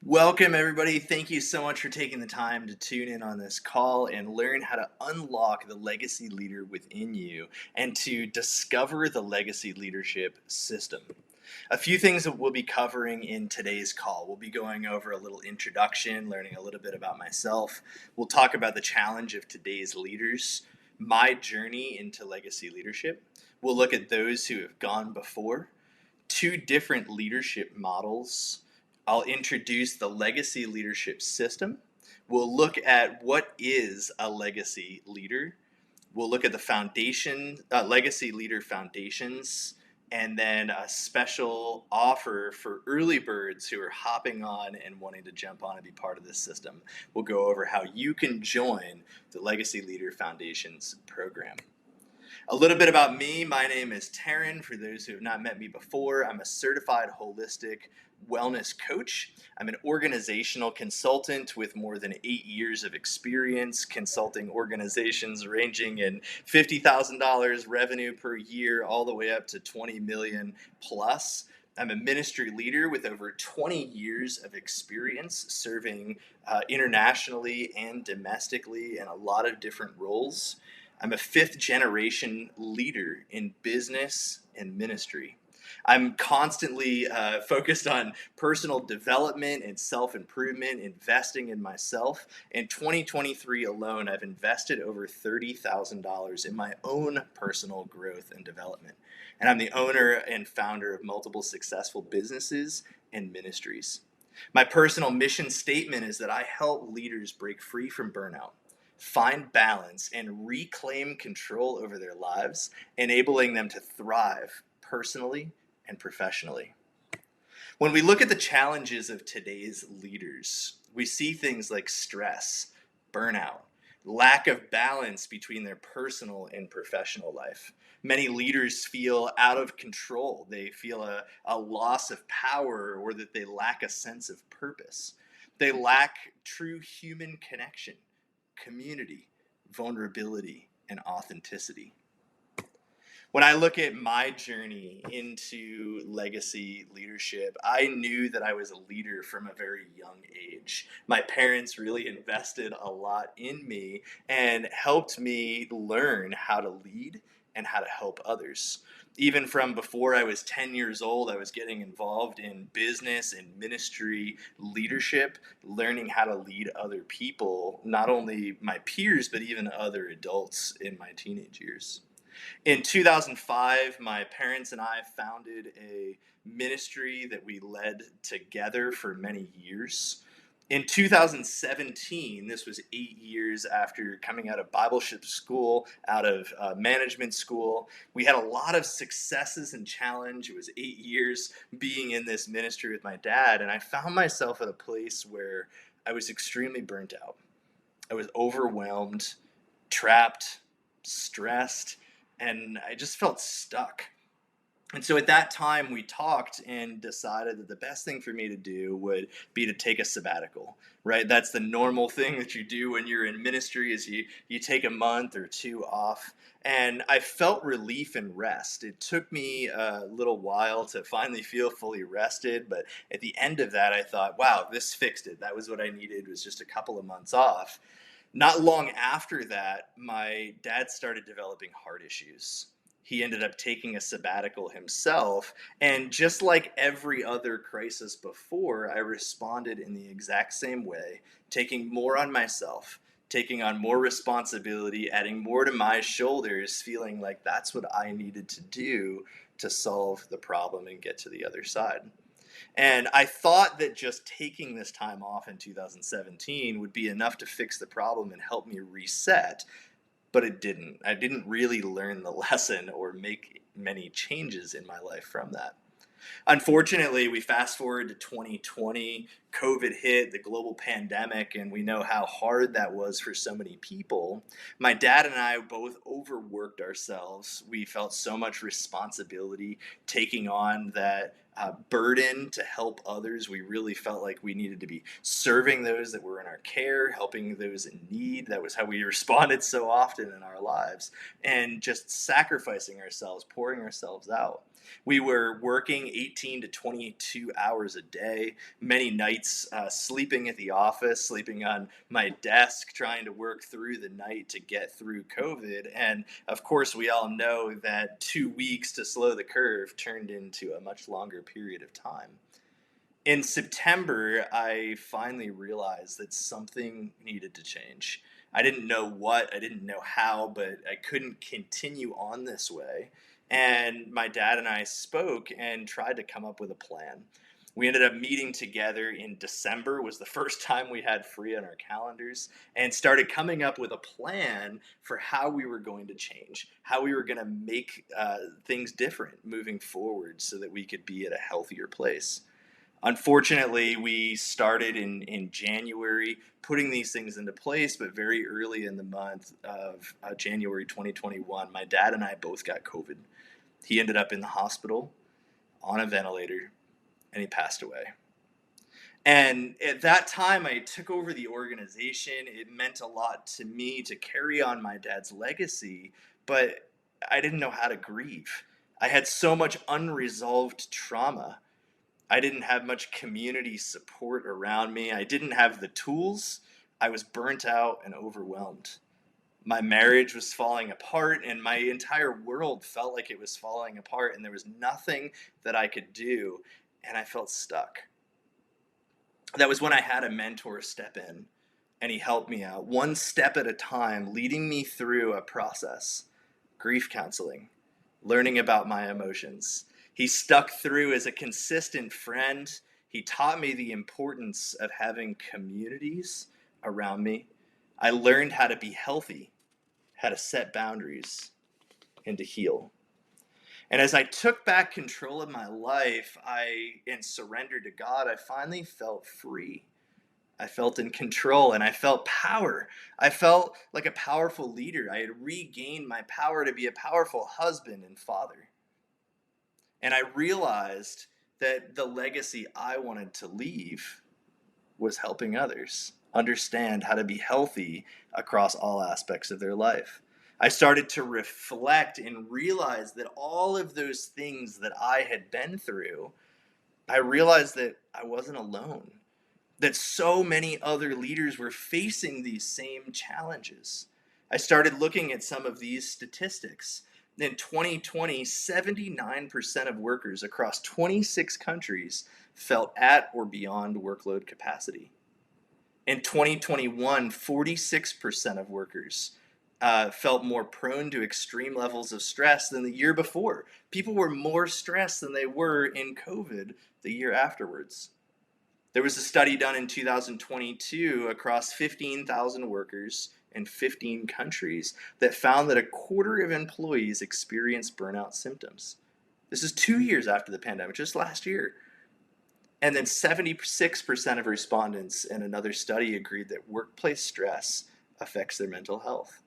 Welcome, everybody. Thank you so much for taking the time to tune in on this call and learn how to unlock the legacy leader within you and to discover the legacy leadership system. A few things that we'll be covering in today's call. We'll be going over a little introduction, learning a little bit about myself. We'll talk about the challenge of today's leaders, my journey into legacy leadership. We'll look at those who have gone before, two different leadership models. I'll introduce the legacy leadership system. We'll look at what is a legacy leader. We'll look at the legacy leader foundations, and then a special offer for early birds who are hopping on and wanting to jump on and be part of this system. We'll go over how you can join the Legacy Leader Foundations program. A little bit about me. My name is Taryn. For those who have not met me before, I'm a certified holistic wellness coach. I'm an organizational consultant with more than 8 years of experience consulting organizations ranging in $50,000 revenue per year all the way up to 20 million plus. I'm a ministry leader with over 20 years of experience serving internationally and domestically in a lot of different roles. I'm a fifth generation leader in business and ministry. I'm constantly focused on personal development and self-improvement, investing in myself. In 2023 alone, I've invested over $30,000 in my own personal growth and development. And I'm the owner and founder of multiple successful businesses and ministries. My personal mission statement is that I help leaders break free from burnout, find balance, and reclaim control over their lives, enabling them to thrive personally and professionally. When we look at the challenges of today's leaders, we see things like stress, burnout, lack of balance between their personal and professional life. Many leaders feel out of control. They feel a loss of power, or that they lack a sense of purpose. They lack true human connection, community, vulnerability, and authenticity. When I look at my journey into legacy leadership, I knew that I was a leader from a very young age. My parents really invested a lot in me and helped me learn how to lead and how to help others. Even from before I was 10 years old, I was getting involved in business and ministry leadership, learning how to lead other people, not only my peers, but even other adults in my teenage years. In 2005, my parents and I founded a ministry that we led together for many years. In 2017, this was 8 years after coming out of Bibleship school, out of management school, we had a lot of successes and challenge. It was 8 years being in this ministry with my dad, and I found myself at a place where I was extremely burnt out. I was overwhelmed, trapped, stressed, and I just felt stuck. And so at that time, we talked and decided that the best thing for me to do would be to take a sabbatical, right? That's the normal thing that you do when you're in ministry, is you take a month or two off. And I felt relief and rest. It took me a little while to finally feel fully rested, but at the end of that, I thought, wow, this fixed it. That was what I needed, was just a couple of months off. Not long after that, my dad started developing heart issues. He ended up taking a sabbatical himself. And just like every other crisis before, I responded in the exact same way, taking more on myself, taking on more responsibility, adding more to my shoulders, feeling like that's what I needed to do to solve the problem and get to the other side. And I thought that just taking this time off in 2017 would be enough to fix the problem and help me reset, but it didn't. I didn't really learn the lesson or make many changes in my life from that. Unfortunately, we fast forward to 2020, COVID hit, the global pandemic, and we know how hard that was for so many people. My dad and I both overworked ourselves. We felt so much responsibility taking on that burden to help others. We really felt like we needed to be serving those that were in our care, helping those in need. That was how we responded so often in our lives, and just sacrificing ourselves, pouring ourselves out. We were working 18 to 22 hours a day, many nights sleeping at the office, sleeping on my desk, trying to work through the night to get through COVID. And of course, we all know that 2 weeks to slow the curve turned into a much longer period of time. In September, I finally realized that something needed to change. I didn't know what, I didn't know how, but I couldn't continue on this way. And my dad and I spoke and tried to come up with a plan. We ended up meeting together in December, was the first time we had free on our calendars, and started coming up with a plan for how we were going to change, how we were going to make things different moving forward so that we could be at a healthier place. Unfortunately, we started in January putting these things into place, but very early in the month of January 2021, my dad and I both got COVID. He ended up in the hospital on a ventilator and he passed away. And at that time, I took over the organization. It meant a lot to me to carry on my dad's legacy, but I didn't know how to grieve. I had so much unresolved trauma. I didn't have much community support around me. I didn't have the tools. I was burnt out and overwhelmed. My marriage was falling apart, and my entire world felt like it was falling apart, and there was nothing that I could do, and I felt stuck. That was when I had a mentor step in, and he helped me out one step at a time, leading me through a process, grief counseling, learning about my emotions. He stuck through as a consistent friend. He taught me the importance of having communities around me. I learned how to be healthy, how to set boundaries, and to heal. And as I took back control of my life, and surrendered to God, I finally felt free. I felt in control and I felt power. I felt like a powerful leader. I had regained my power to be a powerful husband and father. And I realized that the legacy I wanted to leave was helping others understand how to be healthy across all aspects of their life. I started to reflect and realize that all of those things that I had been through, I realized that I wasn't alone, that so many other leaders were facing these same challenges. I started looking at some of these statistics. In 2020, 79% of workers across 26 countries felt at or beyond workload capacity. In 2021, 46% of workers felt more prone to extreme levels of stress than the year before. People were more stressed than they were in COVID the year afterwards. There was a study done in 2022 across 15,000 workers in 15 countries that found that a quarter of employees experienced burnout symptoms. This is 2 years after the pandemic, just last year. And then 76% of respondents in another study agreed that workplace stress affects their mental health.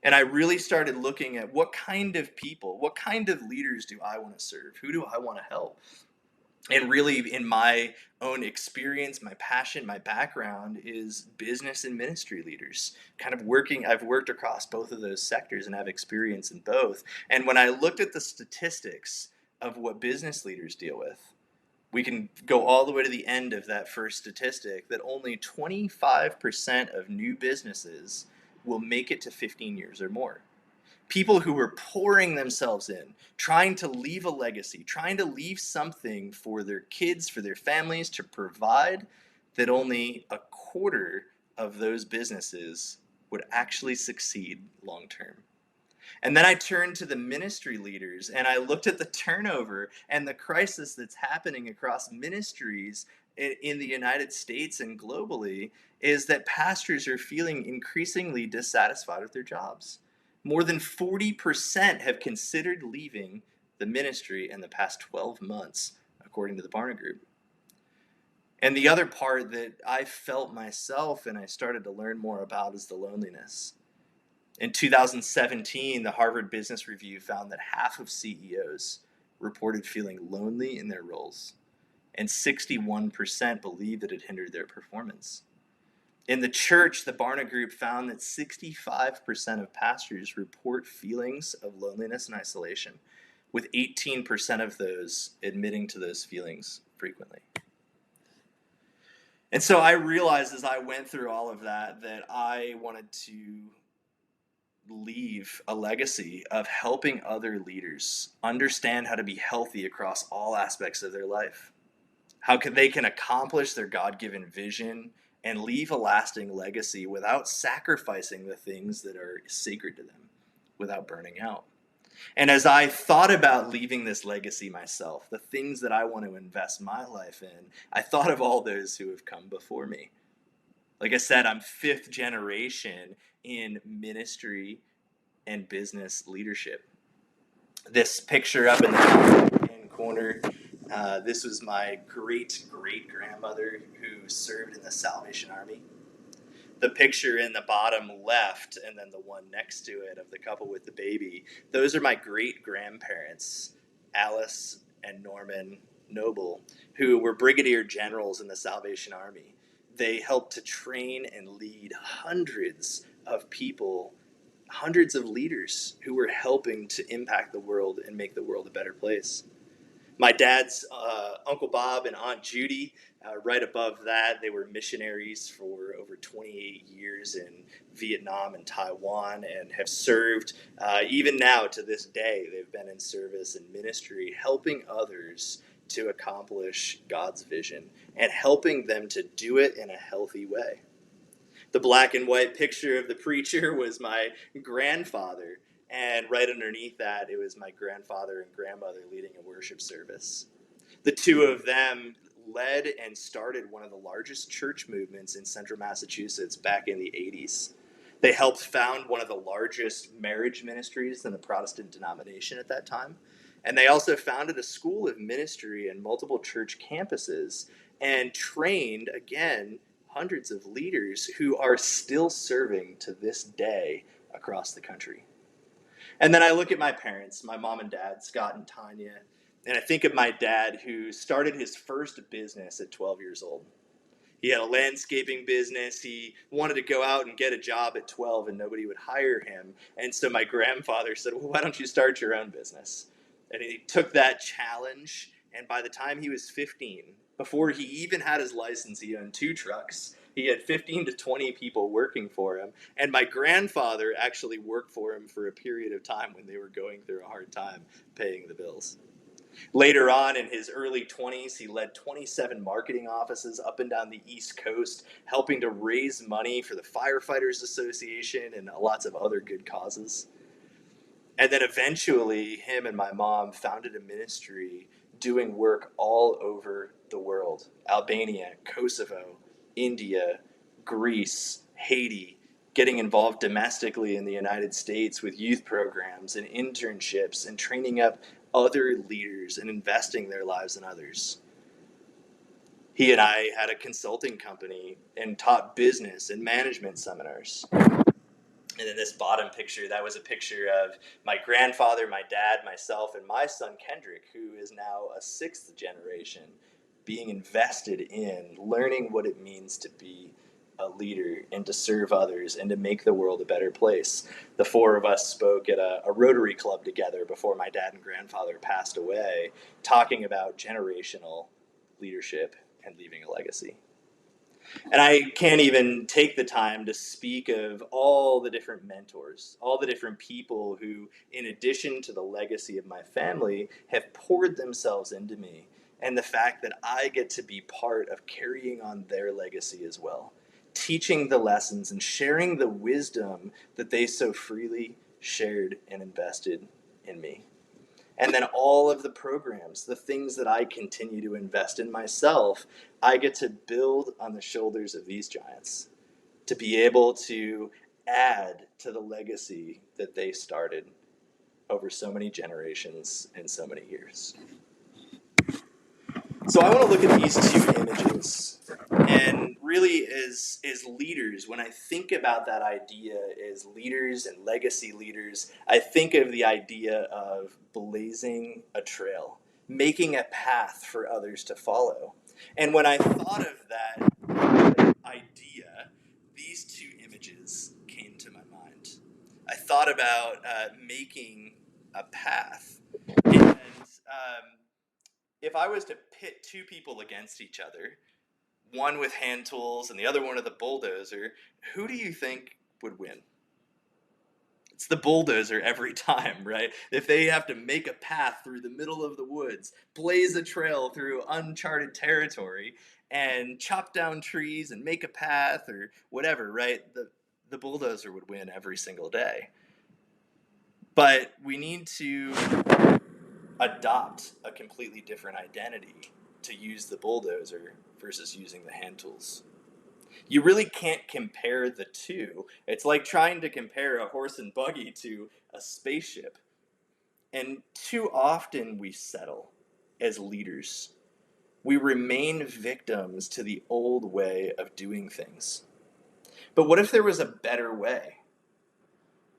And I really started looking at what kind of people, what kind of leaders do I want to serve? Who do I want to help? And really, in my own experience, my passion, my background is business and ministry leaders. I've worked across both of those sectors and have experience in both. And when I looked at the statistics of what business leaders deal with, we can go all the way to the end of that first statistic that only 25% of new businesses will make it to 15 years or more. People who were pouring themselves in, trying to leave a legacy, trying to leave something for their kids, for their families to provide, that only a quarter of those businesses would actually succeed long term. And then I turned to the ministry leaders and I looked at the turnover and the crisis that's happening across ministries in the United States and globally, is that pastors are feeling increasingly dissatisfied with their jobs. More than 40% have considered leaving the ministry in the past 12 months, according to the Barna Group. And the other part that I felt myself and I started to learn more about is the loneliness. In 2017, the Harvard Business Review found that half of CEOs reported feeling lonely in their roles, and 61% believed that it hindered their performance. In the church, the Barna Group found that 65% of pastors report feelings of loneliness and isolation, with 18% of those admitting to those feelings frequently. And so I realized as I went through all of that I wanted to leave a legacy of helping other leaders understand how to be healthy across all aspects of their life. How they can accomplish their God-given vision and leave a lasting legacy without sacrificing the things that are sacred to them, without burning out. And as I thought about leaving this legacy myself, the things that I want to invest my life in, I thought of all those who have come before me. Like I said, I'm fifth generation in ministry and business leadership. This picture up in the right-hand corner, this was my great-great-grandmother who served in the Salvation Army. The picture in the bottom left, and then the one next to it of the couple with the baby, those are my great-grandparents, Alice and Norman Noble, who were brigadier generals in the Salvation Army. They helped to train and lead hundreds of people, hundreds of leaders who were helping to impact the world and make the world a better place. My dad's Uncle Bob and Aunt Judy, right above that, they were missionaries for over 28 years in Vietnam and Taiwan and have served, even now to this day, they've been in service and ministry, helping others to accomplish God's vision and helping them to do it in a healthy way. The black and white picture of the preacher was my grandfather. And right underneath that, it was my grandfather and grandmother leading a worship service. The two of them led and started one of the largest church movements in central Massachusetts back in the 80s. They helped found one of the largest marriage ministries in the Protestant denomination at that time. And they also founded a school of ministry and multiple church campuses and trained, again, hundreds of leaders who are still serving to this day across the country. And then I look at my parents, my mom and dad, Scott and Tanya, and I think of my dad who started his first business at 12 years old. He had a landscaping business. He wanted to go out and get a job at 12 and nobody would hire him. And so my grandfather said, well, why don't you start your own business? And he took that challenge. And by the time he was 15, before he even had his license, he owned 2 trucks. He had 15 to 20 people working for him. And my grandfather actually worked for him for a period of time when they were going through a hard time paying the bills. Later on in his early 20s, he led 27 marketing offices up and down the East Coast, helping to raise money for the Firefighters Association and lots of other good causes. And then eventually, him and my mom founded a ministry doing work all over the world. Albania, Kosovo, India, Greece, Haiti, getting involved domestically in the United States with youth programs and internships and training up other leaders and investing their lives in others. He and I had a consulting company and taught business and management seminars. And in this bottom picture, that was a picture of my grandfather, my dad, myself, and my son Kendrick, who is now a 6th generation, being invested in learning what it means to be a leader and to serve others and to make the world a better place. The 4 of us spoke at a Rotary Club together before my dad and grandfather passed away, talking about generational leadership and leaving a legacy. And I can't even take the time to speak of all the different mentors, all the different people who, in addition to the legacy of my family, have poured themselves into me, and the fact that I get to be part of carrying on their legacy as well, teaching the lessons and sharing the wisdom that they so freely shared and invested in me. And then all of the programs, the things that I continue to invest in myself, I get to build on the shoulders of these giants, to be able to add to the legacy that they started over so many generations and so many years. So I want to look at these 2 images and really really, as leaders, when I think about that idea as leaders and legacy leaders, I think of the idea of blazing a trail, making a path for others to follow. And when I thought of that idea, these two images came to my mind. I thought about making a path. And if I was to pit two people against each other, one with hand tools and the other one with a bulldozer, who do you think would win? It's the bulldozer every time, right? If they have to make a path through the middle of the woods, blaze a trail through uncharted territory, and chop down trees and make a path or whatever, right? The bulldozer would win every single day. But we need to adopt a completely different identity to use the bulldozer versus using the hand tools. You really can't compare the two. It's like trying to compare a horse and buggy to a spaceship. And too often we settle as leaders. We remain victims to the old way of doing things. But what if there was a better way?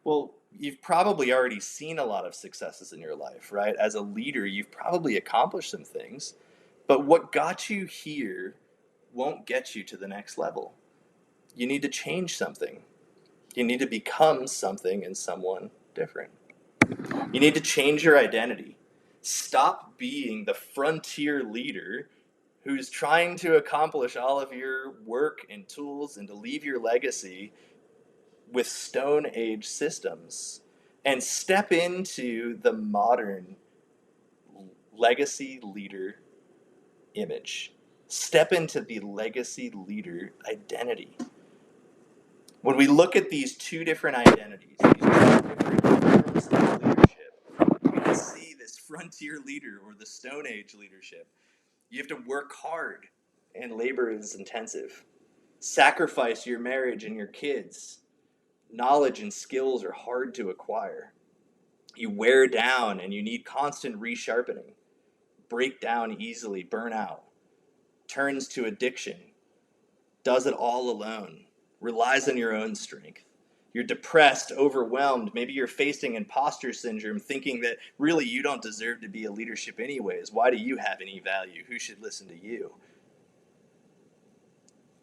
Well, you've probably already seen a lot of successes in your life, right? As a leader, you've probably accomplished some things. But what got you here won't get you to the next level. You need to change something. You need to become something and someone different. You need to change your identity. Stop being the frontier leader who's trying to accomplish all of your work and tools and to leave your legacy with Stone Age systems and step into the modern legacy leader image. Step into the legacy leader identity. When we look at these two different identities, these two different forms of leadership, we can see this frontier leader or the Stone Age leadership. You have to work hard, and labor is intensive. Sacrifice your marriage and your kids. Knowledge and skills are hard to acquire. You wear down and you need constant resharpening. Break down easily, burn out. Turns to addiction. Does it all alone. Relies on your own strength. You're depressed, overwhelmed. Maybe you're facing imposter syndrome, thinking that really you don't deserve to be a leadership anyways. Why do you have any value? Who should listen to you?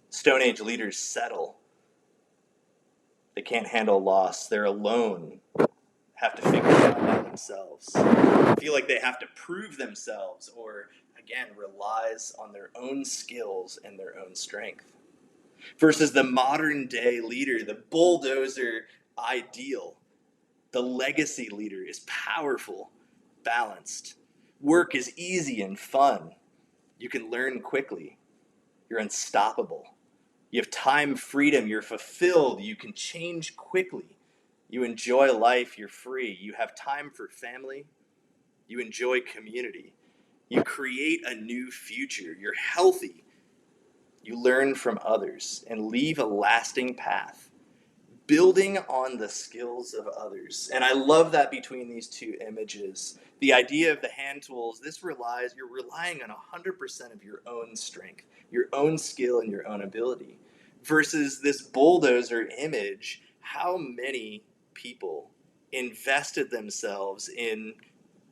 Stone Age leaders settle. They can't handle loss. They're alone. Have to figure it out by themselves. Feel like they have to prove themselves, or again, relies on their own skills and their own strength. Versus the modern day leader, the bulldozer ideal. The legacy leader is powerful, balanced. Work is easy and fun. You can learn quickly. You're unstoppable. You have time, freedom. You're fulfilled. You can change quickly. You enjoy life. You're free. You have time for family. You enjoy community. You create a new future. You're healthy. You learn from others and leave a lasting path, building on the skills of others. And I love that between these two images, the idea of the hand tools, you're relying on 100% of your own strength, your own skill, and your own ability. Versus this bulldozer image, how many people invested themselves in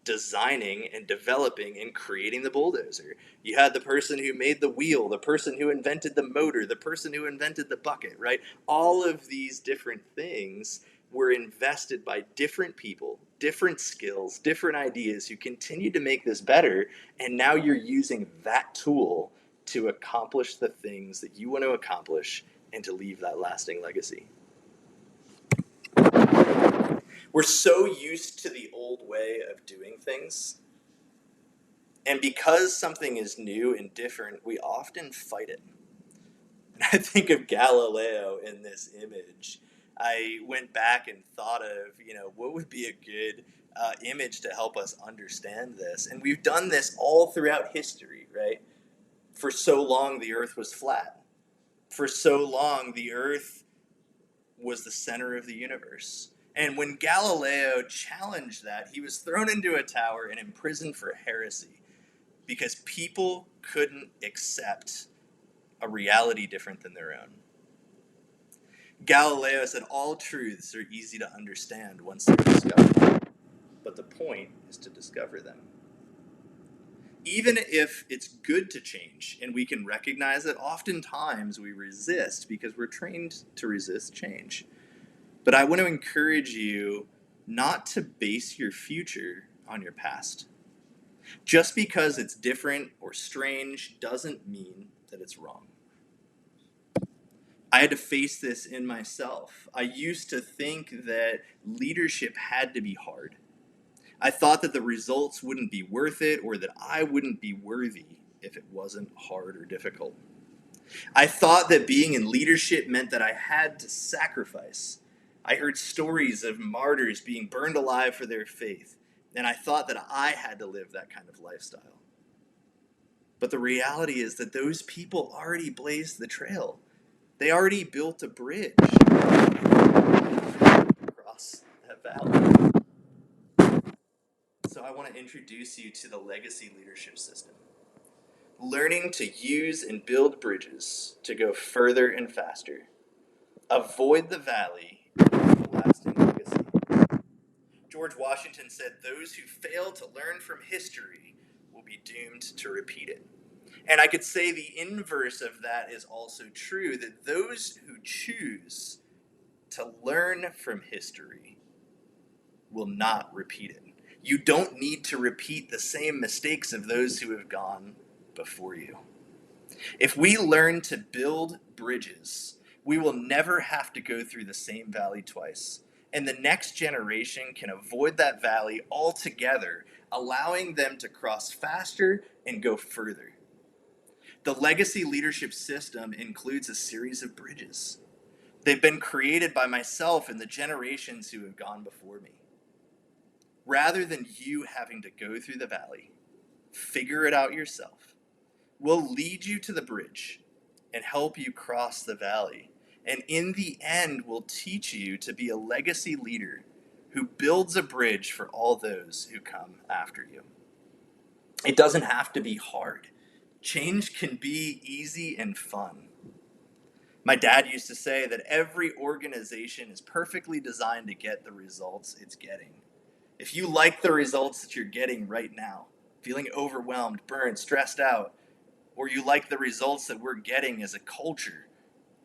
designing and developing and creating the bulldozer. You had the person who made the wheel, the person who invented the motor, the person who invented the bucket, right? All of these different things were invested by different people, different skills, different ideas who continued to make this better. And now you're using that tool to accomplish the things that you want to accomplish and to leave that lasting legacy. We're so used to the old way of doing things. And because something is new and different, we often fight it. And I think of Galileo in this image. I went back and thought of, what would be a good image to help us understand this. And we've done this all throughout history, right? For so long, the earth was flat. For so long, the earth was the center of the universe. And when Galileo challenged that, he was thrown into a tower and imprisoned for heresy because people couldn't accept a reality different than their own. Galileo said all truths are easy to understand once they're discovered, but the point is to discover them. Even if it's good to change and we can recognize it, oftentimes we resist because we're trained to resist change. But I want to encourage you not to base your future on your past. Just because it's different or strange doesn't mean that it's wrong. I had to face this in myself. I used to think that leadership had to be hard. I thought that the results wouldn't be worth it or that I wouldn't be worthy if it wasn't hard or difficult. I thought that being in leadership meant that I had to sacrifice. I heard stories of martyrs being burned alive for their faith, and I thought that I had to live that kind of lifestyle. But the reality is that those people already blazed the trail. They already built a bridge across that valley. So I want to introduce you to the legacy leadership system. Learning to use and build bridges to go further and faster. Avoid the valley and leave a lasting legacy. George Washington said, "Those who fail to learn from history will be doomed to repeat it." And I could say the inverse of that is also true, that those who choose to learn from history will not repeat it. You don't need to repeat the same mistakes of those who have gone before you. If we learn to build bridges, we will never have to go through the same valley twice. And the next generation can avoid that valley altogether, allowing them to cross faster and go further. The legacy leadership system includes a series of bridges. They've been created by myself and the generations who have gone before me. Rather than you having to go through the valley, figure it out yourself. We'll lead you to the bridge and help you cross the valley. And in the end, we'll teach you to be a legacy leader who builds a bridge for all those who come after you. It doesn't have to be hard. Change can be easy and fun. My dad used to say that every organization is perfectly designed to get the results it's getting. If you like the results that you're getting right now, feeling overwhelmed, burned, stressed out, or you like the results that we're getting as a culture,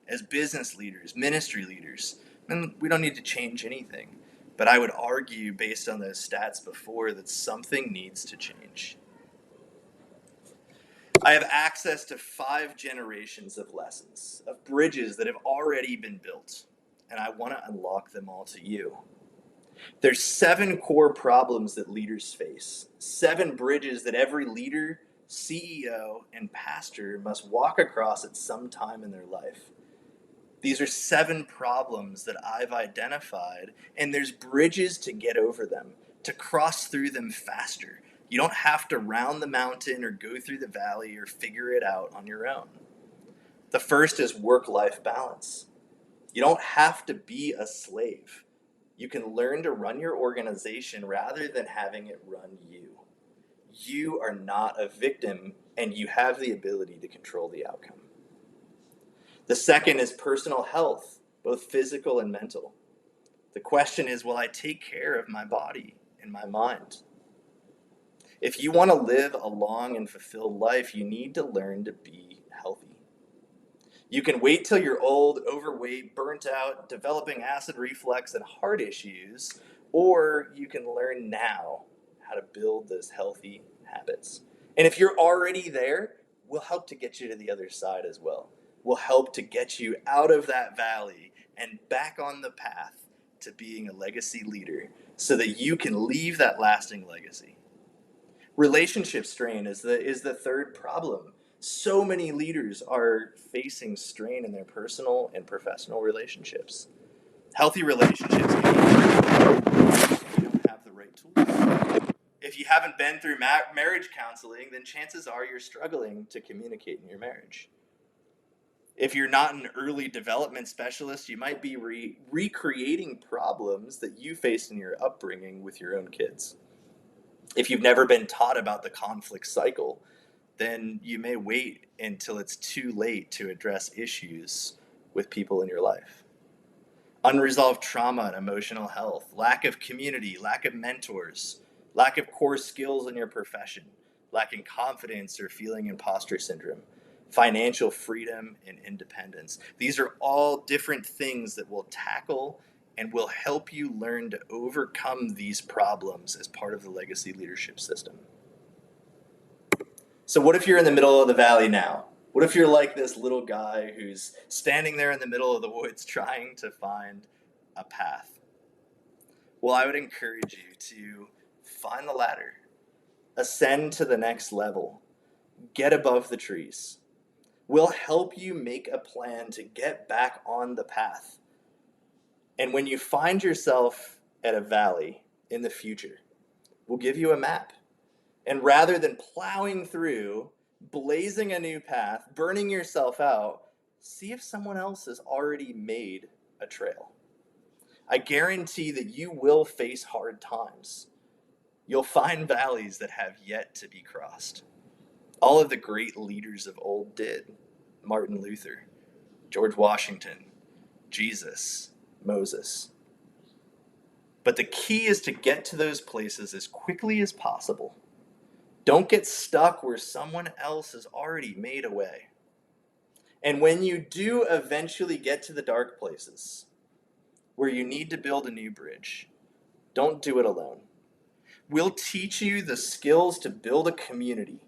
as business leaders, ministry leaders, then we don't need to change anything. But I would argue, based on those stats before, that something needs to change. I have access to 5 generations of lessons, of bridges that have already been built, and I want to unlock them all to you. There's 7 core problems that leaders face, 7 bridges that every leader, CEO, and pastor must walk across at some time in their life. These are 7 problems that I've identified, and there's bridges to get over them, to cross through them faster. You don't have to round the mountain or go through the valley or figure it out on your own. The first is work-life balance. You don't have to be a slave. You can learn to run your organization rather than having it run you. You are not a victim, and you have the ability to control the outcome. The second is personal health, both physical and mental. The question is, will I take care of my body and my mind? If you want to live a long and fulfilled life, you need to learn to be healthy. You can wait till you're old, overweight, burnt out, developing acid reflux and heart issues, or you can learn now how to build those healthy habits. And if you're already there, we'll help to get you to the other side as well. We'll help to get you out of that valley and back on the path to being a legacy leader so that you can leave that lasting legacy. Relationship strain is the third problem. So many leaders are facing strain in their personal and professional relationships. Healthy relationships can be if you don't have the right tools. If you haven't been through marriage counseling, then chances are you're struggling to communicate in your marriage. If you're not an early development specialist, you might be recreating problems that you faced in your upbringing with your own kids. If you've never been taught about the conflict cycle, then you may wait until it's too late to address issues with people in your life. Unresolved trauma and emotional health, lack of community, lack of mentors, lack of core skills in your profession, lacking confidence or feeling imposter syndrome, financial freedom and independence. These are all different things that we'll tackle and will help you learn to overcome these problems as part of the legacy leadership system. So what if you're in the middle of the valley now? What if you're like this little guy who's standing there in the middle of the woods trying to find a path? Well, I would encourage you to find the ladder, ascend to the next level, get above the trees. We'll help you make a plan to get back on the path. And when you find yourself at a valley in the future, we'll give you a map. And rather than plowing through, blazing a new path, burning yourself out, see if someone else has already made a trail. I guarantee that you will face hard times. You'll find valleys that have yet to be crossed. All of the great leaders of old did. Martin Luther, George Washington, Jesus, Moses. But the key is to get to those places as quickly as possible. Don't get stuck where someone else has already made a way. And when you do eventually get to the dark places where you need to build a new bridge, don't do it alone. We'll teach you the skills to build a community,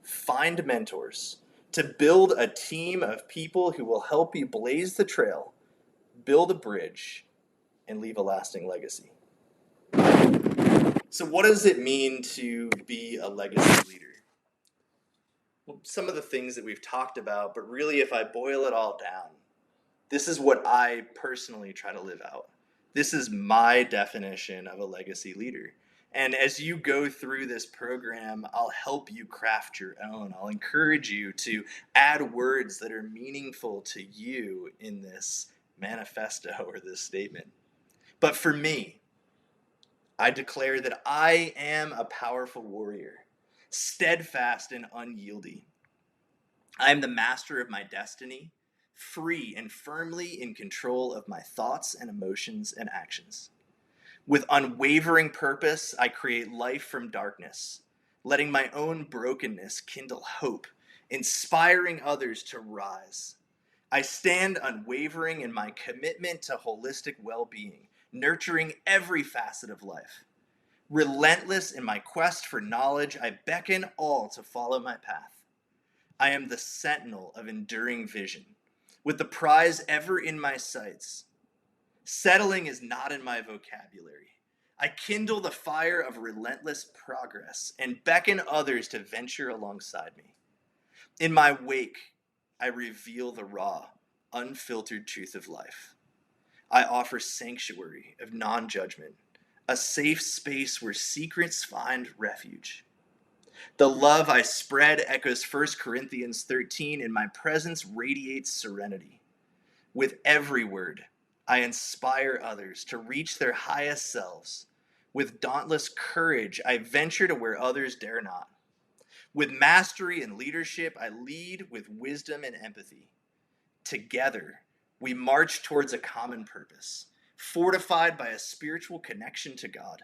find mentors, to build a team of people who will help you blaze the trail, build a bridge, and leave a lasting legacy. So what does it mean to be a legacy leader? Well, some of the things that we've talked about, but really if I boil it all down, this is what I personally try to live out. This is my definition of a legacy leader. And as you go through this program, I'll help you craft your own. I'll encourage you to add words that are meaningful to you in this manifesto or this statement. But for me, I declare that I am a powerful warrior, steadfast and unyielding. I am the master of my destiny, free and firmly in control of my thoughts and emotions and actions. With unwavering purpose, I create life from darkness, letting my own brokenness kindle hope, inspiring others to rise. I stand unwavering in my commitment to holistic well-being, nurturing every facet of life. Relentless in my quest for knowledge, I beckon all to follow my path. I am the sentinel of enduring vision, with the prize ever in my sights. Settling is not in my vocabulary. I kindle the fire of relentless progress and beckon others to venture alongside me. In my wake, I reveal the raw, unfiltered truth of life. I offer sanctuary of non-judgment, a safe space where secrets find refuge. The love I spread echoes 1 Corinthians 13, and my presence radiates serenity. With every word, I inspire others to reach their highest selves. With dauntless courage, I venture to where others dare not. With mastery and leadership, I lead with wisdom and empathy. Together, we march towards a common purpose, fortified by a spiritual connection to God.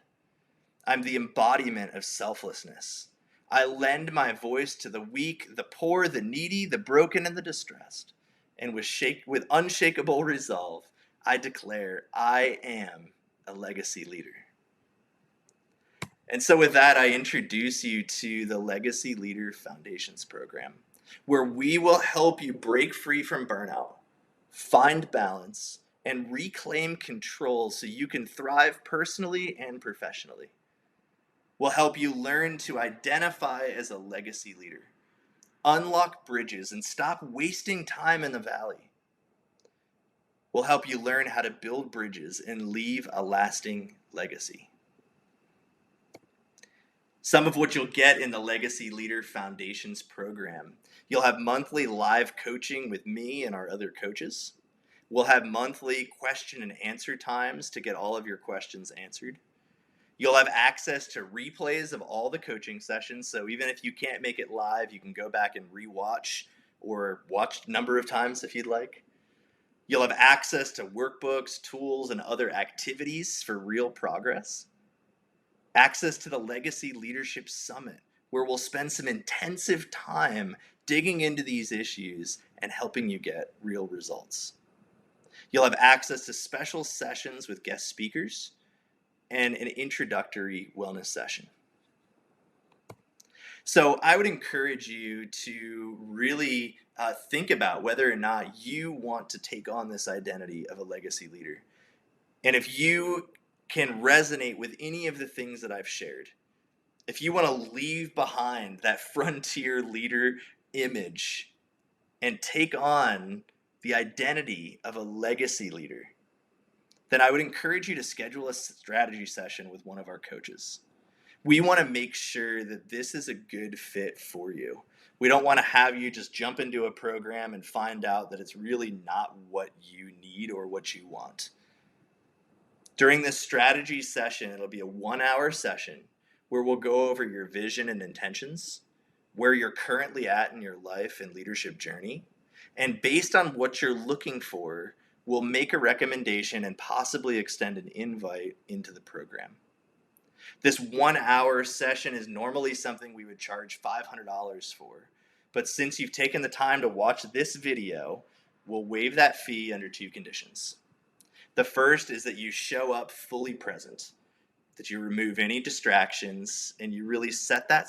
I'm the embodiment of selflessness. I lend my voice to the weak, the poor, the needy, the broken, and the distressed. And with unshakable resolve, I declare I am a legacy leader. And so with that, I introduce you to the Legacy Leader Foundations program, where we will help you break free from burnout, find balance, and reclaim control so you can thrive personally and professionally. We'll help you learn to identify as a legacy leader, unlock bridges, and stop wasting time in the valley. We'll help you learn how to build bridges and leave a lasting legacy. Some of what you'll get in the Legacy Leader Foundations program. You'll have monthly live coaching with me and our other coaches. We'll have monthly question and answer times to get all of your questions answered. You'll have access to replays of all the coaching sessions. So even if you can't make it live, you can go back and rewatch or watch a number of times if you'd like. You'll have access to workbooks, tools, and other activities for real progress. Access to the Legacy Leadership Summit, where we'll spend some intensive time digging into these issues and helping you get real results. You'll have access to special sessions with guest speakers and an introductory wellness session. So I would encourage you to really think about whether or not you want to take on this identity of a legacy leader. And if you can resonate with any of the things that I've shared, if you want to leave behind that frontier leader image and take on the identity of a legacy leader, then I would encourage you to schedule a strategy session with one of our coaches. We want to make sure that this is a good fit for you. We don't want to have you just jump into a program and find out that it's really not what you need or what you want. During this strategy session, it'll be a 1-hour session where we'll go over your vision and intentions, where you're currently at in your life and leadership journey. And based on what you're looking for, we'll make a recommendation and possibly extend an invite into the program. This 1-hour session is normally something we would charge $500 for. But since you've taken the time to watch this video, we'll waive that fee under 2 conditions. The first is that you show up fully present, that you remove any distractions, and you really set that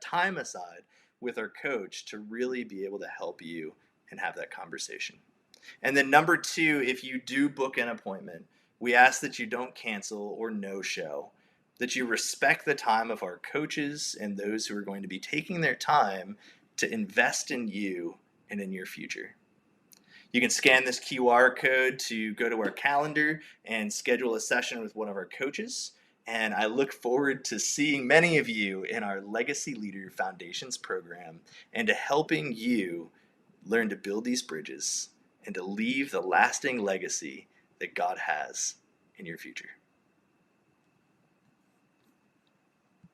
time aside with our coach to really be able to help you and have that conversation. And then number 2, if you do book an appointment, we ask that you don't cancel or no-show, that you respect the time of our coaches and those who are going to be taking their time to invest in you and in your future. You can scan this QR code to go to our calendar and schedule a session with one of our coaches. And I look forward to seeing many of you in our Legacy Leader Foundations program and to helping you learn to build these bridges and to leave the lasting legacy that God has in your future.